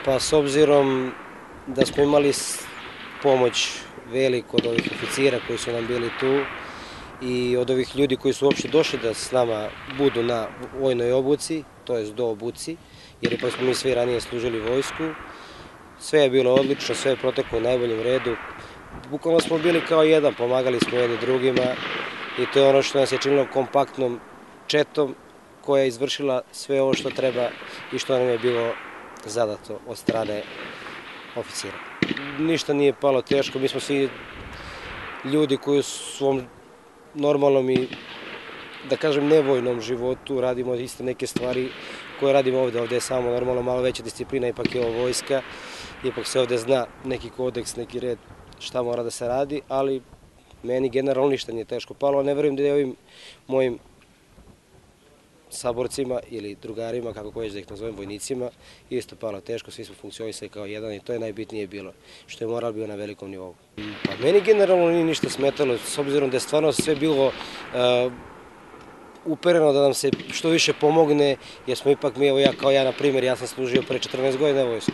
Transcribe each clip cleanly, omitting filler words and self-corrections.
Pa s obzirom da smo imali pomoć veliku od ovih oficira koji su nam bili tu i od ovih ljudi koji su uopšte došli da s nama budu na vojnoj obuci, to jest do obuci, jer ipak smo mi svi ranije služili vojsku. Sve je bilo odlično, sve je proteklo u najboljem redu. Bukvalno smo bili kao jedan, pomagali smo jedni drugima i to je ono što nas je činilo kompaktnom četom koja je izvršila sve ovo što treba i što nam je bilo zadato od strane oficira. Ništa nije palo teško, mi smo svi ljudi koji u svom normalnom i, da kažem, nevojnom životu radimo iste neke stvari koje radimo ovde. Ovde je samo normalno malo veća disciplina, ipak je ovo vojska, ipak se ovde zna neki kodeks, neki red šta mora da se radi, ali meni generalno ništa nije teško palo, a ne verujem da je ovim mojim saborcima ili drugarima, kako koji da ih nazovem, vojnicima, isto palo teško, svi smo funkcionisali kao jedan i to je najbitnije bilo, što je moral bio na velikom nivou. Pa meni generalno nije ništa smetalo, s obzirom da je stvarno sve bilo upereno da nam se što više pomogne, jer smo ipak mi, evo ja kao ja na primjer, ja sam služio pre 14 godina vojsku.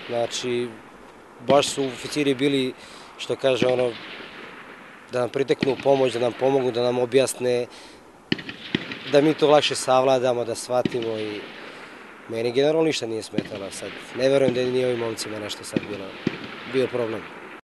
Znači, baš su oficiri bili, što kaže ono, da nam priteknu pomoć, da nam pomognu, da nam objasne, da mi to lakše savladamo, da shvatimo i meni generalno ništa nije smetalo sad. Ne verujem da je ni ovim momcima nešto sad bio problem.